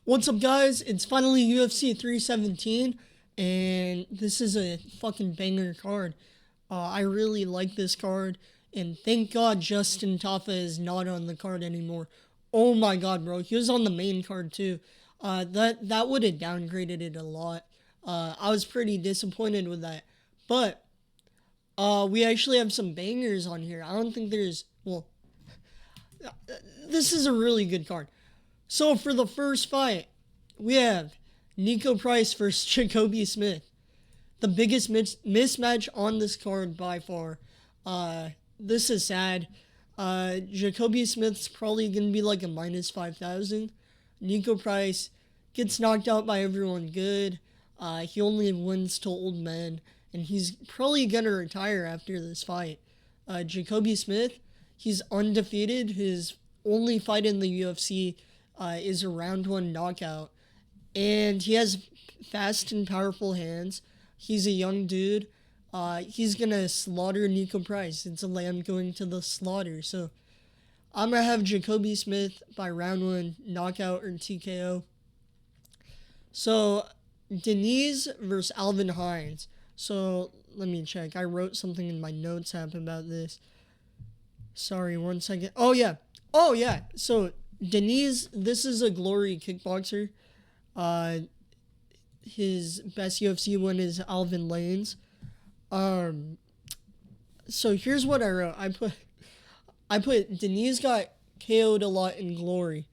What's up, guys? It's finally UFC 317, and this is a fucking banger card. I really like this card, and thank God Justin Tafa is not on the card anymore. Oh my God, bro, he was on the main card too. That would have downgraded it a lot. I was pretty disappointed with that, but we actually have some bangers on here. I don't think there's this is a really good card. So for the first fight, we have Nico Price versus Jacoby Smith. The biggest mismatch on this card by far. This is sad. Jacoby Smith's probably going to be like a minus 5,000. Nico Price gets knocked out by everyone good. He only wins to old men, and he's probably going to retire after this fight. Jacoby Smith, he's undefeated. His only fight in the UFC is a round one knockout. And he has fast and powerful hands. He's a young dude. He's going to slaughter Nico Price. It's a lamb going to the slaughter. So I'm going to have Jacoby Smith by round one knockout or TKO. So Denise versus Alvin Hines. So let me check. I wrote something in my notes app about this. Sorry, 1 second. Oh, yeah. So Denise, this is a Glory kickboxer. His best UFC win is Alvin Lanes. So here's what I wrote. I put Denise got KO'd a lot in Glory,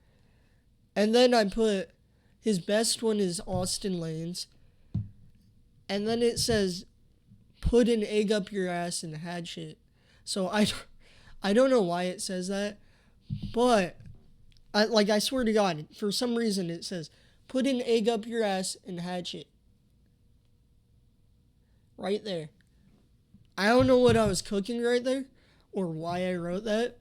and then I put his best one is Austin Lanes, and then it says put an egg up your ass and had shit. So I don't know why it says that, but I swear to God, for some reason it says put an egg up your ass and hatch it. Right there. I don't know what I was cooking right there or why I wrote that,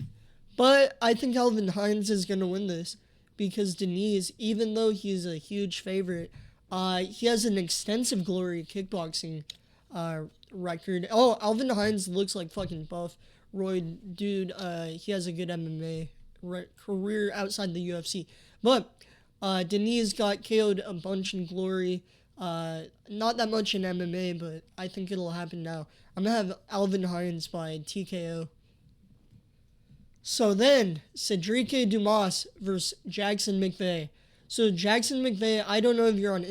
but I think Alvin Hines is going to win this because Denise, even though he's a huge favorite, he has an extensive Glory kickboxing record. Oh, Alvin Hines looks like fucking buff. Roy, dude, he has a good MMA career outside the UFC. But Denise got KO'd a bunch in Glory. Not that much in MMA, but I think it'll happen now. I'm going to have Alvin Hines by TKO. So then, Cedric Dumas versus Jackson McVeigh. So Jackson McVeigh, I don't know if you're on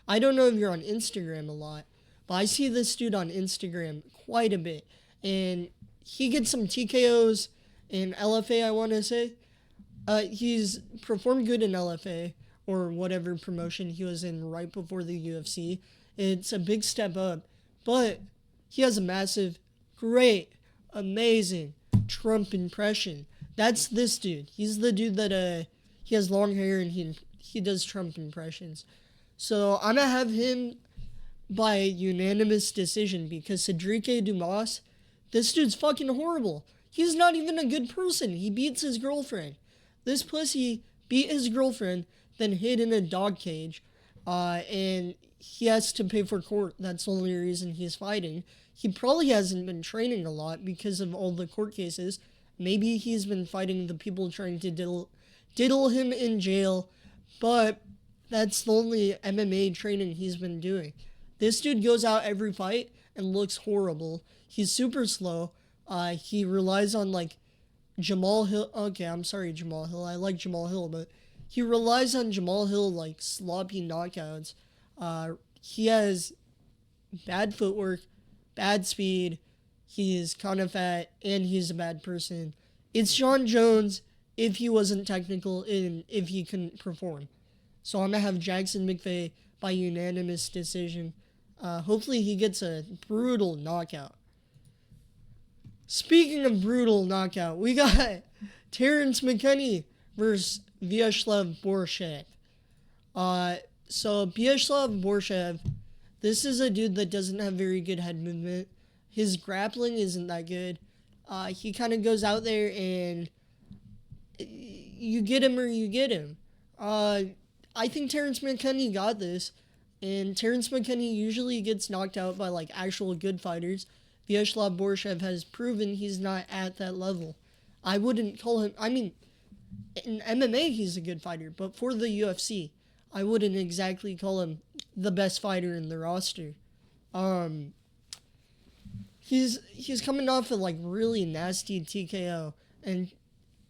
I don't know if you're on Instagram a lot, but I see this dude on Instagram quite a bit. And he gets some TKOs in LFA, I want to say. He's performed good in LFA or whatever promotion he was in right before the UFC. It's a big step up, but he has a massive, great, amazing Trump impression. That's this dude. He's the dude that he has long hair and he does Trump impressions. So I'm gonna have him by unanimous decision because Cedric Dumas, this dude's fucking horrible. He's not even a good person. He beats his girlfriend. This pussy beat his girlfriend, then hid in a dog cage, and he has to pay for court. That's the only reason he's fighting. He probably hasn't been training a lot because of all the court cases. Maybe he's been fighting the people trying to diddle him in jail, but that's the only MMA training he's been doing. This dude goes out every fight and looks horrible. He's super slow. He relies on like Jamal Hill. Okay, I'm sorry, Jamal Hill. I like Jamal Hill, but he relies on Jamal Hill like sloppy knockouts. He has bad footwork, bad speed. He's kind of fat, and he's a bad person. It's John Jones if he wasn't technical and if he couldn't perform. So I'm gonna have Jackson McVeigh by unanimous decision. Hopefully he gets a brutal knockout. Speaking of brutal knockout, we got Terrence McKinney versus Vyacheslav Borshev. So Vyacheslav Borshev, this is a dude that doesn't have very good head movement. His grappling isn't that good. He kind of goes out there and you get him or you get him. I think Terrence McKinney got this, and Terrence McKinney usually gets knocked out by like actual good fighters. Vyacheslav Borshev has proven he's not at that level. I wouldn't call him. I mean, In MMA, he's a good fighter, but for the UFC, I wouldn't exactly call him the best fighter in the roster. Um, he's coming off a like really nasty TKO, and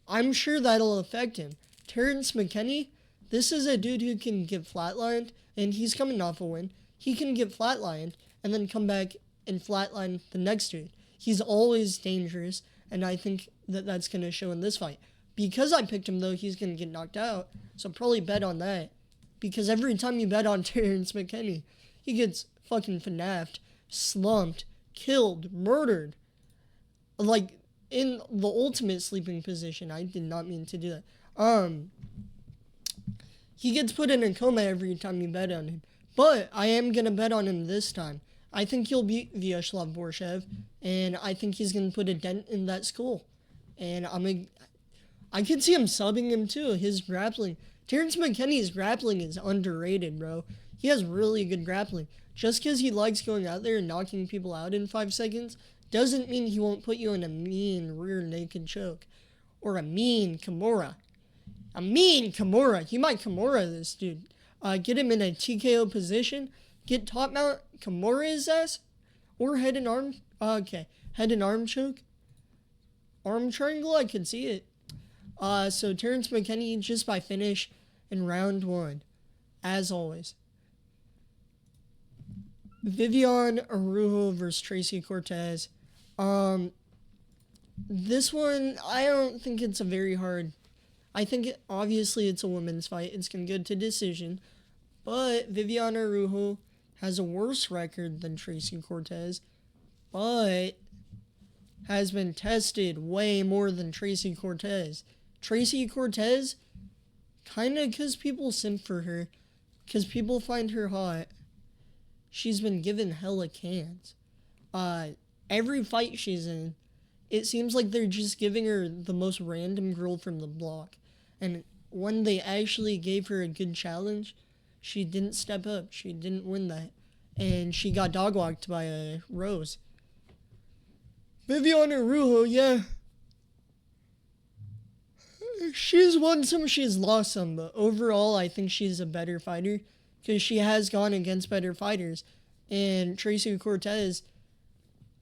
I'm sure that'll affect him. Terrence McKinney, this is a dude who can get flatlined, and he's coming off a win. He can get flatlined and then come back and flatline the next dude. He's always dangerous, and I think that that's going to show in this fight. Because I picked him, though, he's going to get knocked out, so probably bet on that. Because every time you bet on Terrence McKinney, he gets fucking FNAF'd, slumped, killed, murdered. Like, in the ultimate sleeping position. I did not mean to do that. He gets put in a coma every time you bet on him. But I am going to bet on him this time. I think he'll beat Vyacheslav Borshev, and I think he's going to put a dent in that skull. And I could see him subbing him too. His grappling. Terrence McKinney's grappling is underrated, bro. He has really good grappling. Just because he likes going out there and knocking people out in 5 seconds doesn't mean he won't put you in a mean rear naked choke. Or a mean Kimura. A mean Kimura. He might Kimura this dude. Get him in a TKO position. Get top mount Kimura his ass. Or head and arm. Okay. Head and arm choke. Arm triangle. I can see it. So Terrence McKinney just by finish in round 1. As always. Viviane Araújo versus Tracy Cortez. This one, I don't think it's a very hard. I think obviously it's a women's fight. It's going to go to decision. But Viviane Araújo has a worse record than Tracy Cortez. But has been tested way more than Tracy Cortez. Tracy Cortez, kind of because people simp for her. Because people find her hot. She's been given hella cans. Every fight she's in, it seems like they're just giving her the most random girl from the block. And when they actually gave her a good challenge, she didn't step up. She didn't win that. And she got dog-walked by a Rose. Viviane Araújo, yeah. She's won some, she's lost some. But overall, I think she's a better fighter. Because she has gone against better fighters. And Tracy Cortez,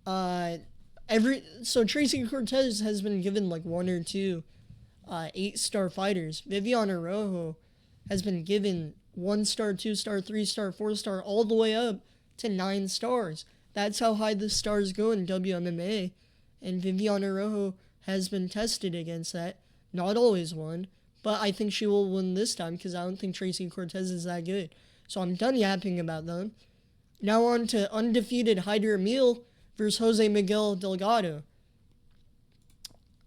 Tracy Cortez has been given like 1 or 2 8-star fighters. Viviane Araújo has been given 1-star, 2-star, 3-star, 4-star, all the way up to 9 stars. That's how high the stars go in WMMA. And Viviane Araújo has been tested against that. Not always won, but I think she will win this time because I don't think Tracy Cortez is that good. So I'm done yapping about them. Now on to undefeated Haider Emil versus Jose Miguel Delgado.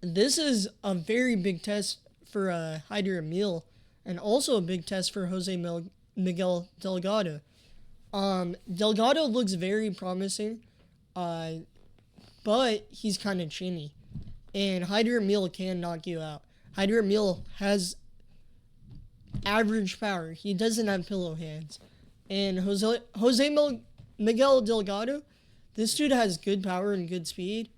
This is a very big test for Haider Emil, and also a big test for Jose Miguel Delgado. Delgado looks very promising, but he's kind of chinny. And Haider Emil can knock you out. Haider Emil has average power. He doesn't have pillow hands. And Jose Miguel Delgado, this dude has good power and good speed.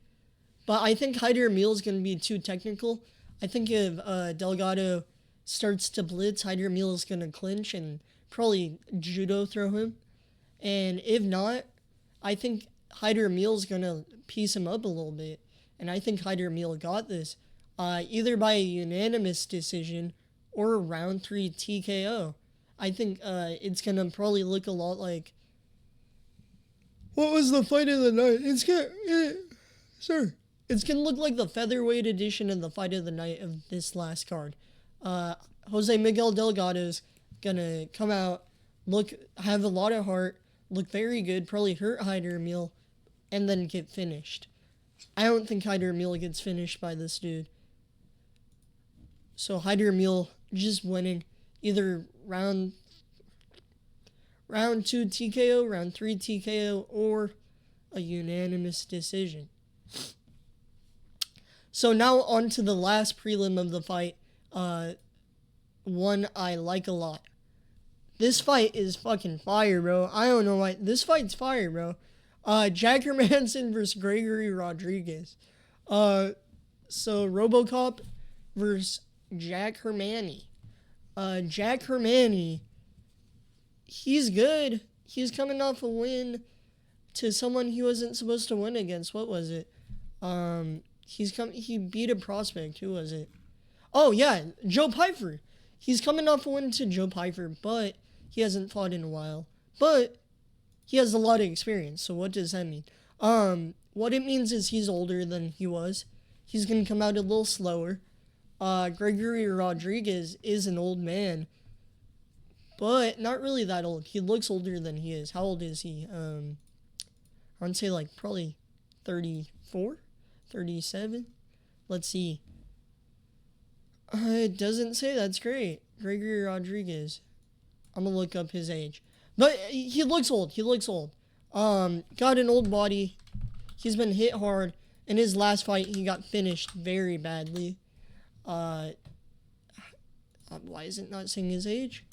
But I think Haider Emil is going to be too technical. I think if Delgado starts to blitz, Haider Emil is going to clinch and probably judo throw him. And if not, I think Haider Emil is going to piece him up a little bit. And I think Haider Emil got this. Either by a unanimous decision or a round 3 TKO. I think it's going to probably look a lot like... What was the fight of the night? It's going to look like the featherweight edition of the fight of the night of this last card. Jose Miguel Delgado's going to come out, have a lot of heart, look very good, probably hurt Haider Emil, and then get finished. I don't think Haider Emil gets finished by this dude. So Haider Emil just winning either round 2 TKO, round 3 TKO, or a unanimous decision. So now on to the last prelim of the fight. One I like a lot. This fight is fucking fire, bro. I don't know why. This fight's fire, bro. Jack Hermanson versus Gregory Rodriguez. So RoboCop versus Jack Hermani. Jack Hermani, he's good. He's coming off a win to someone he wasn't supposed to win against. What was it? He beat a prospect. Who was it? Oh yeah, Joe Pfeiffer. He's coming off a win to Joe Pfeiffer, but he hasn't fought in a while. But he has a lot of experience. So what does that mean? What it means is he's older than he was. He's gonna come out a little slower. Gregory Rodriguez is an old man, but not really that old. He looks older than he is. How old is he? I'd say like probably 34, 37. Let's see. It doesn't say. That's great. Gregory Rodriguez. I'm gonna look up his age. But he looks old. He looks old. Got an old body. He's been hit hard. In his last fight, he got finished very badly. Why is it not saying his age?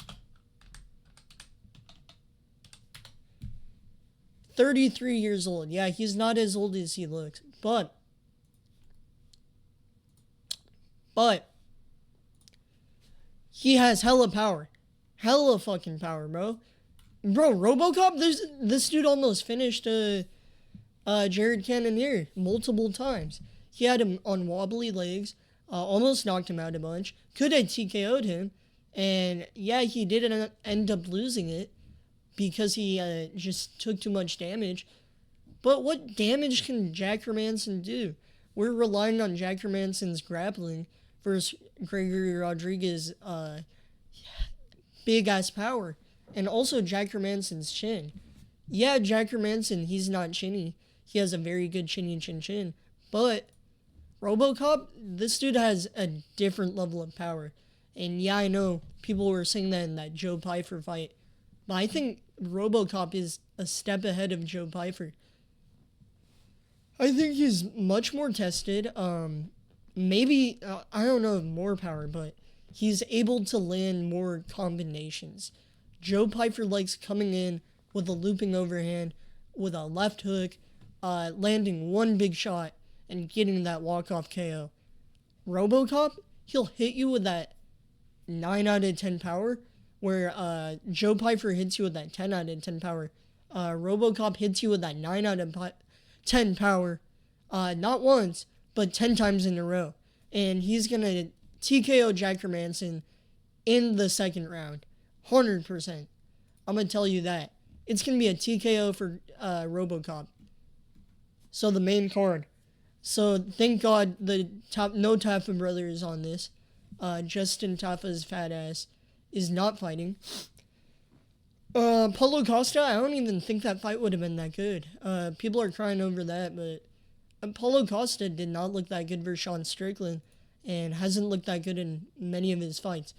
33 years old. Yeah, he's not as old as he looks. But he has hella power. Hella fucking power, bro. Bro, RoboCop, this dude almost finished Jared Cannonier multiple times. He had him on wobbly legs, almost knocked him out a bunch, could have TKO'd him, and yeah, he did end up losing it because he just took too much damage. But what damage can Jack Hermanson do? We're relying on Jack Hermanson's grappling versus Gregory Rodriguez's big-ass power. And also Jack Hermanson's chin. Yeah, Jack Hermanson, he's not chinny. He has a very good chinny chin. But RoboCop, this dude has a different level of power. And yeah, I know people were saying that in that Joe Pfeiffer fight. But I think RoboCop is a step ahead of Joe Pfeiffer. I think he's much more tested. Maybe, I don't know if more power, but he's able to land more combinations. Joe Pfeiffer likes coming in with a looping overhand, with a left hook, landing one big shot, and getting that walk-off KO. RoboCop, he'll hit you with that 9 out of 10 power, where Joe Pfeiffer hits you with that 10 out of 10 power. RoboCop hits you with that 9 out of 10 power, not once, but 10 times in a row. And he's going to TKO Jack Hermanson in the second round. 100%. I'm going to tell you that. It's going to be a TKO for RoboCop. So the main card. So thank God no Taffa brother is on this. Justin Taffa's fat ass is not fighting. Paulo Costa, I don't even think that fight would have been that good. People are crying over that, but Paulo Costa did not look that good versus Sean Strickland and hasn't looked that good in many of his fights.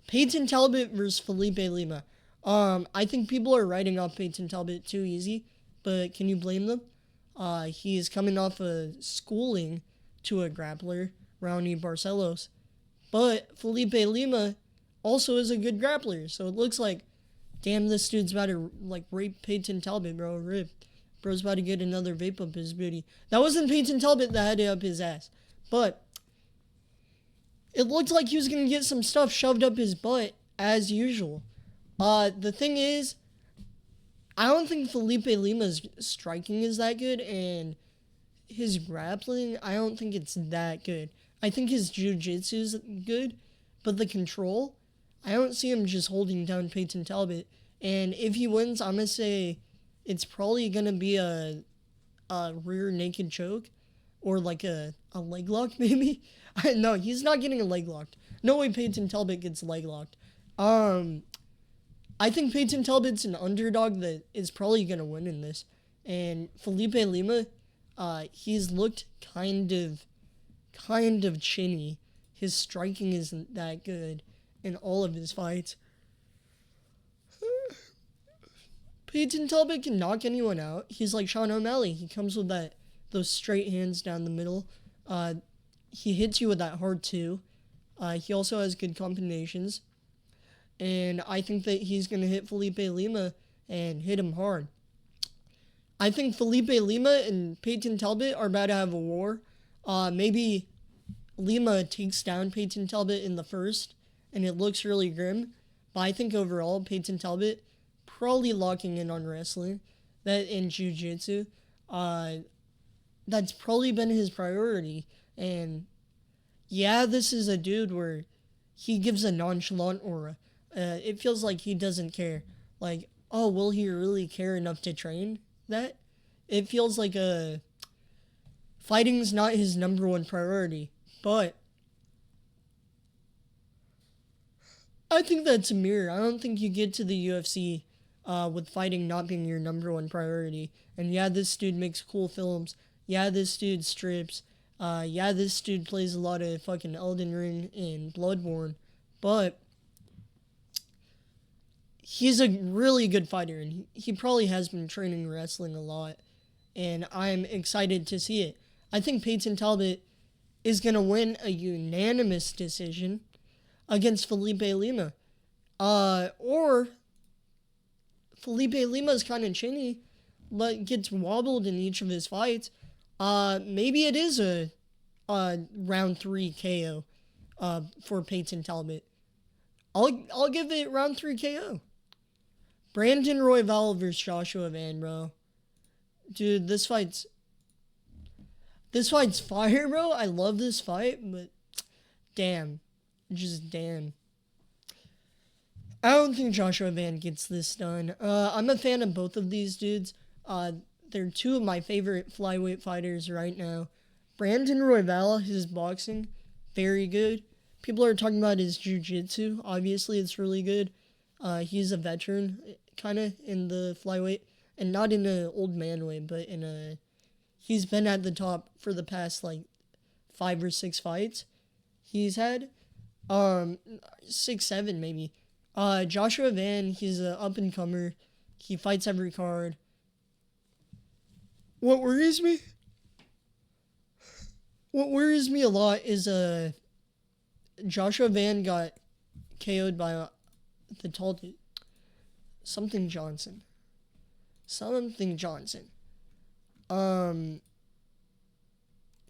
Peyton Talbot versus Felipe Lima. I think people are writing off Peyton Talbot too easy, but can you blame them? He is coming off a schooling to a grappler, Raoni Barcelos. But Felipe Lima also is a good grappler, so it looks like, damn, this dude's about to, rape Peyton Talbot, bro. Rip. Bro's about to get another vape up his booty. That wasn't Peyton Talbot that had it up his ass. But it looked like he was going to get some stuff shoved up his butt, as usual. The thing is, I don't think Felipe Lima's striking is that good, and his grappling, I don't think it's that good. I think his jiu-jitsu is good, but the control, I don't see him just holding down Peyton Talbot. And if he wins, I'm going to say it's probably going to be a rear naked choke or like a leg lock, maybe. No, he's not getting a leg locked. No way Peyton Talbot gets leg locked. I think Peyton Talbot's an underdog that is probably going to win in this. And Felipe Lima, he's looked kind of chinny. His striking isn't that good in all of his fights. Peyton Talbot can knock anyone out. He's like Sean O'Malley. He comes with those straight hands down the middle. He hits you with that hard too. He also has good combinations. And I think that he's going to hit Felipe Lima and hit him hard. I think Felipe Lima and Peyton Talbot are about to have a war. Maybe Lima takes down Peyton Talbot in the first, and it looks really grim. But I think overall, Peyton Talbot probably locking in on wrestling, that in jiu-jitsu. Uh, that's probably been his priority. And yeah, this is a dude where he gives a nonchalant aura. It feels like he doesn't care. Like, oh, will he really care enough to train that? It feels like fighting's not his number one priority. But I think that's a mirror. I don't think you get to the UFC with fighting not being your number one priority. And yeah, this dude makes cool films. Yeah, this dude strips. Yeah, this dude plays a lot of fucking Elden Ring and Bloodborne. But he's a really good fighter, and he probably has been training wrestling a lot. And I'm excited to see it. I think Peyton Talbot is going to win a unanimous decision against Felipe Lima. Or Felipe Lima's kind of chinny, but gets wobbled in each of his fights. Maybe it is a round 3 KO for Peyton Talbot. I'll give it round 3 KO. Brandon Royval versus Joshua Van, bro. Dude, this fight's fire, bro. I love this fight, but damn. Just damn. I don't think Joshua Van gets this done. I'm a fan of both of these dudes. They're two of my favorite flyweight fighters right now. Brandon Royval, his boxing, very good. People are talking about his jiu-jitsu. Obviously, it's really good. He's a veteran, kind of, in the flyweight. And not in an old man way, but in a... He's been at the top for the past, 5 or 6 fights he's had. 6, 7, maybe. Joshua Van, he's an up-and-comer. He fights every card. What worries me a lot is Joshua Van got KO'd by the tall dude. Something Johnson.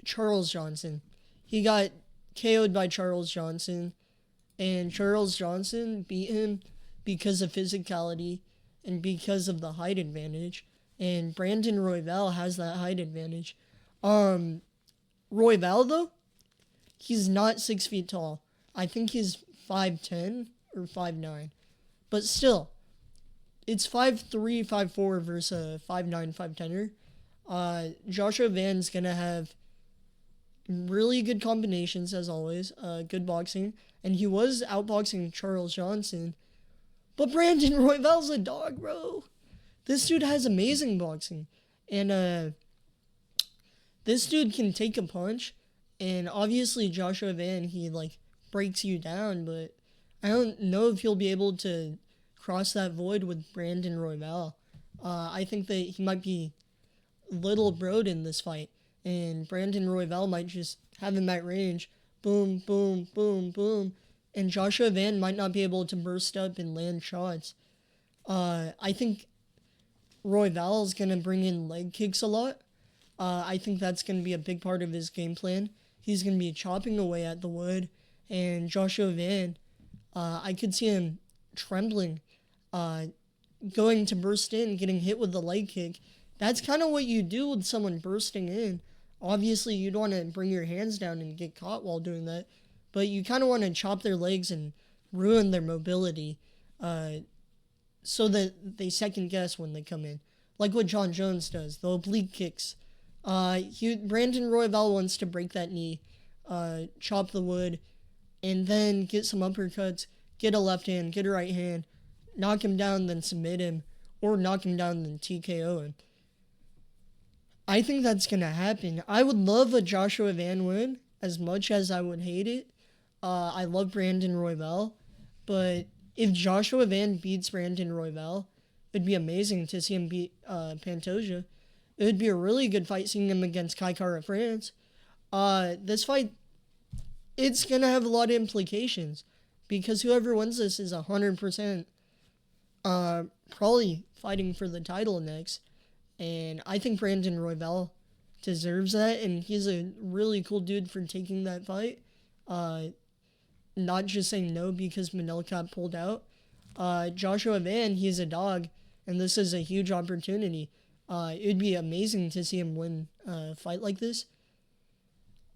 Charles Johnson. He got KO'd by Charles Johnson. And Charles Johnson beat him because of physicality and because of the height advantage. And Brandon Royval has that height advantage. Royval, though, he's not 6 feet tall. I think he's 5'10 or 5'9. But still, it's 5'3", 5'4 versus a 5'9", 5'10er. Joshua Van's going to have really good combinations, as always. Good boxing. And he was outboxing Charles Johnson. But Brandon Royval's a dog, bro. This dude has amazing boxing. And this dude can take a punch. And obviously Joshua Van, he breaks you down. But I don't know if he'll be able to cross that void with Brandon Royval. I think that he might be little broed in this fight. And Brandon Royval might just have him at range. Boom, boom, boom, boom. And Joshua Van might not be able to burst up and land shots. I think Royval is going to bring in leg kicks a lot. I think that's going to be a big part of his game plan. He's going to be chopping away at the wood. And Joshua Van, I could see him trembling, going to burst in, getting hit with the leg kick. That's kind of what you do with someone bursting in. Obviously, you don't want to bring your hands down and get caught while doing that, but you kind of want to chop their legs and ruin their mobility so that they second guess when they come in. Like what John Jones does, the oblique kicks. Brandon Royval wants to break that knee, chop the wood, and then get some uppercuts, get a left hand, get a right hand, knock him down, then submit him, or knock him down, then TKO him. I think that's going to happen. I would love a Joshua Van win as much as I would hate it. I love Brandon Royval, but if Joshua Van beats Brandon Royval, it'd be amazing to see him beat Pantoja. It would be a really good fight seeing him against Kai Kara France. This fight, it's going to have a lot of implications because whoever wins this is 100% probably fighting for the title next. And I think Brandon Royval deserves that, and he's a really cool dude for taking that fight. Not just saying no because Manelka pulled out. Joshua Van, he's a dog, and this is a huge opportunity. It would be amazing to see him win a fight like this.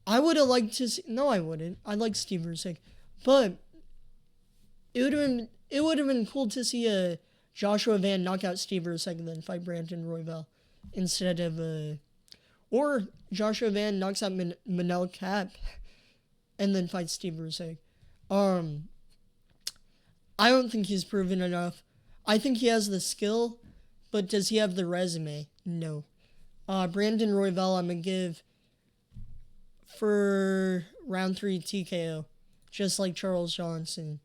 I would have liked to see... No, I wouldn't. I like Steve Rusick. But it would have been cool to see a Joshua Van knock out Steve Rusick and then fight Brandon Royval instead of... or Joshua Van knocks out Manel Cap and then fights Steve Rusick. I don't think he's proven enough. I think he has the skill, but does he have the resume? No. Brandon Royval, I'm going to give for round 3 TKO, just like Charles Johnson.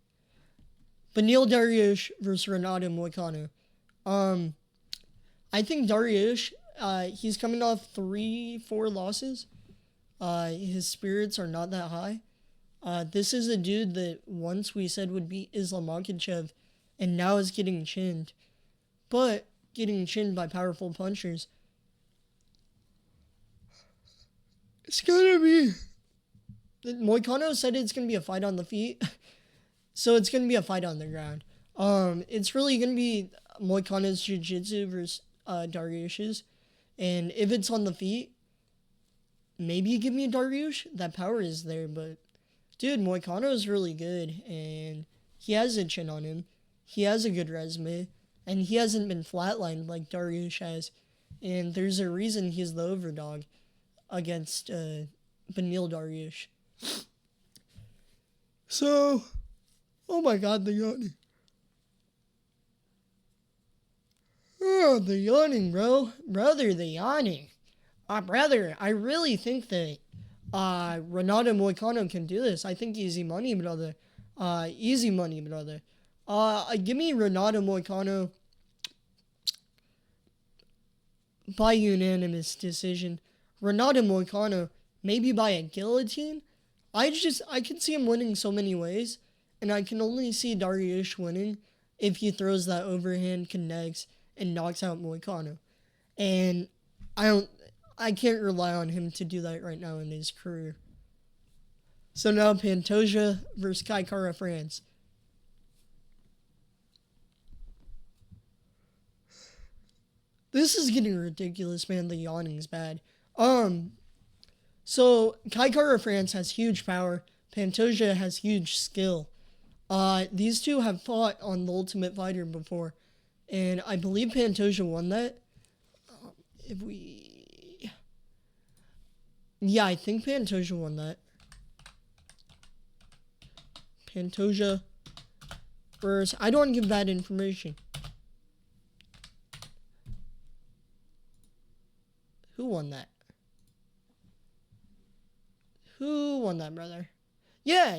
Beneil Dariush versus Renato Moicano. I think Dariush, he's coming off 3-4 losses. His spirits are not that high. This is a dude that once we said would beat Islam Makhachev, and now is getting chinned. But getting chinned by powerful punchers. It's gonna be... Moicano said it's gonna be a fight on the feet. So it's gonna be a fight on the ground. It's really gonna be Moicano's jiu-jitsu versus Dariush's. And if it's on the feet, maybe give me Dariush. That power is there, but... Dude, Moicano is really good, and he has a chin on him. He has a good resume, and he hasn't been flatlined like Dariush has. And there's a reason he's the overdog against Beneil Dariush. So, oh my god, the yawning. Oh, the yawning, bro. Brother, the yawning. Brother, I really think that Renato Moicano can do this. I think easy money, brother. Easy money, brother. Give me Renato Moicano by unanimous decision. Renato Moicano, maybe by a guillotine. I can see him winning so many ways, and I can only see Dariush winning if he throws that overhand, connects, and knocks out Moicano. And I can't rely on him to do that right now in his career. So now Pantoja versus Kai Kara France. This is getting ridiculous, man. The yawning's bad. So Kai Kara France has huge power. Pantoja has huge skill. These two have fought on The Ultimate Fighter before, and I believe Pantoja won that. Yeah, I think Pantoja won that. Pantoja versus... I don't want to give that information. Who won that? Who won that, brother? Yeah.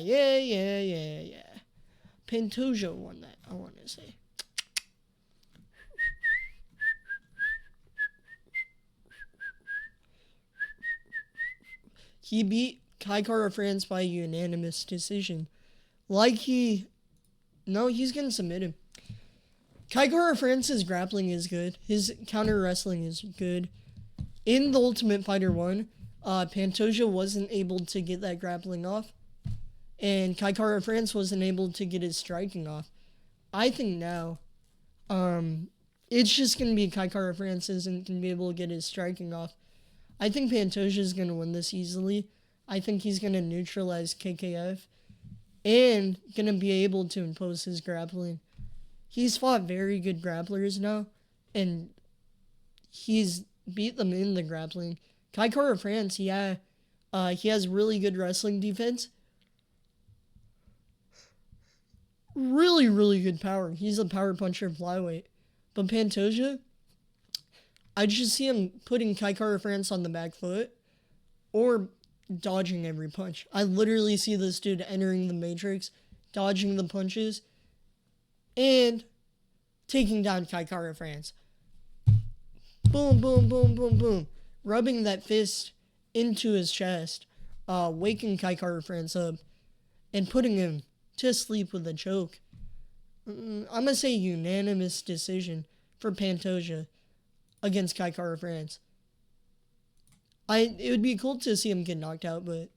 Pantoja won that, I want to say. He beat Kai Kara France by unanimous decision. He's going to submit him. Kai Kara France's grappling is good. His counter wrestling is good. In The Ultimate Fighter 1, Pantoja wasn't able to get that grappling off. And Kai Kara France wasn't able to get his striking off. I think now, it's just going to be Kai Kara France isn't going to be able to get his striking off. I think Pantoja is going to win this easily. I think he's going to neutralize KKF and going to be able to impose his grappling. He's fought very good grapplers now, and he's beat them in the grappling. Kai Kara France, he has really good wrestling defense. Really, really good power. He's a power puncher flyweight. But Pantoja, I just see him putting Kai Kara France on the back foot or dodging every punch. I literally see this dude entering the matrix, dodging the punches, and taking down Kai Kara France. Boom, boom, boom, boom, boom. Rubbing that fist into his chest, waking Kai Kara France up, and putting him to sleep with a choke. I'm going to say unanimous decision for Pantoja against Kai Kara France. It would be cool to see him get knocked out, but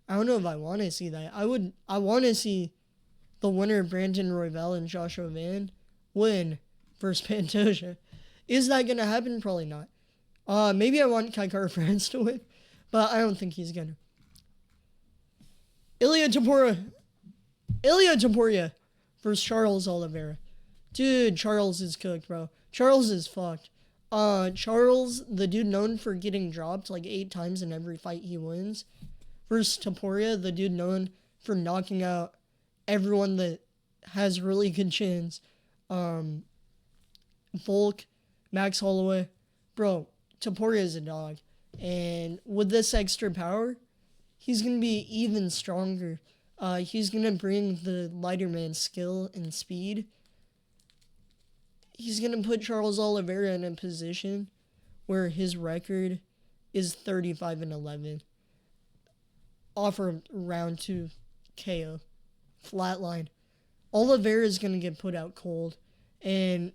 I don't know if I want to see that. I want to see the winner, Brandon Royval and Joshua Van, win versus Pantoja. Is that going to happen? Probably not. Maybe I want Kai Kara France to win, but I don't think he's going to. Ilya Topuria versus Charles Oliveira. Dude, Charles is cooked, bro. Charles is fucked. Charles, the dude known for getting dropped like 8 times in every fight he wins, versus Topuria, the dude known for knocking out everyone that has really good chins. Volk, Max Holloway. Bro, Topuria is a dog. And with this extra power, he's going to be even stronger. He's going to bring the lighter man skill and speed. He's going to put Charles Oliveira in a position where his record is 35-11. Offer round 2 KO. Flatline. Oliveira is going to get put out cold. And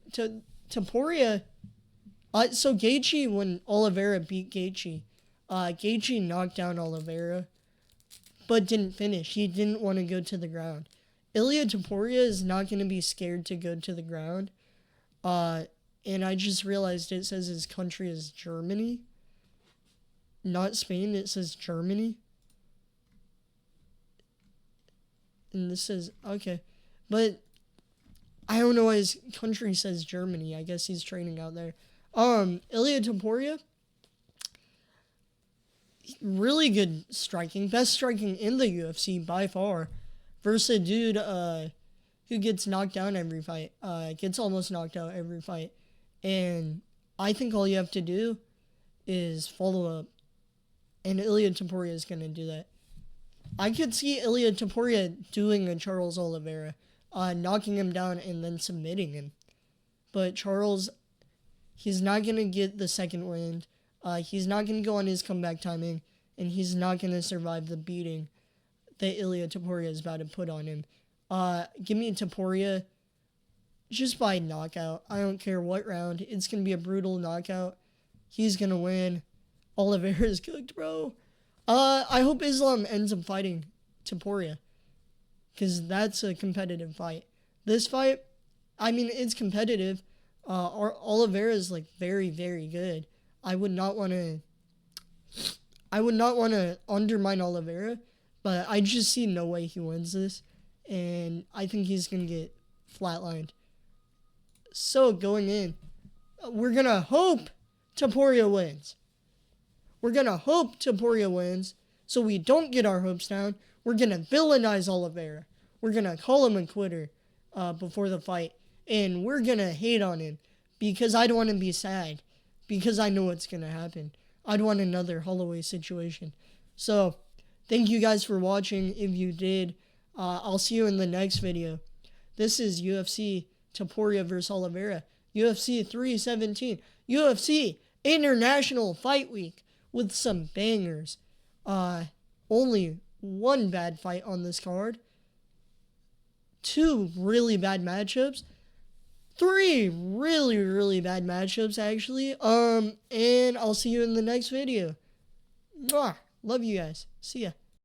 Topuria... so Gaethje, when Oliveira beat Gaethje, Gaethje knocked down Oliveira, but didn't finish. He didn't want to go to the ground. Ilya Topuria is not going to be scared to go to the ground. And I just realized it says his country is Germany. Not Spain, it says Germany. And this says, okay. But I don't know why his country says Germany. I guess he's training out there. Ilya Topuria, really good striking. Best striking in the UFC by far. Versus a dude who gets knocked down every fight. Gets almost knocked out every fight. And I think all you have to do is follow up. And Ilya Topuria is going to do that. I could see Ilya Topuria doing a Charles Oliveira. Knocking him down and then submitting him. But Charles, he's not going to get the second wind. He's not going to go on his comeback timing. And he's not going to survive the beating that Ilya Topuria is about to put on him. Give me Topuria just by knockout. I don't care what round. It's going to be a brutal knockout. He's going to win. Oliveira is cooked, bro. I hope Islam ends up fighting Topuria, because that's a competitive fight. This fight, I mean, it's competitive. Oliveira is like very, very good. I would not want to undermine Oliveira, but I just see no way he wins this, and I think he's gonna get flatlined. So going in, we're gonna hope Topuria wins. We're gonna hope Topuria wins, so we don't get our hopes down. We're gonna villainize Oliveira. We're gonna call him a quitter before the fight, and we're gonna hate on him because I don't want to be sad, because I know what's gonna happen. I'd want another Holloway situation. So, thank you guys for watching. If you did, I'll see you in the next video. This is UFC Topuria vs. Oliveira, UFC 317, UFC International Fight Week with some bangers. Only one bad fight on this card. 2 really bad matchups. 3 really, really bad matchups, actually. And I'll see you in the next video. Mwah. Love you guys. See ya.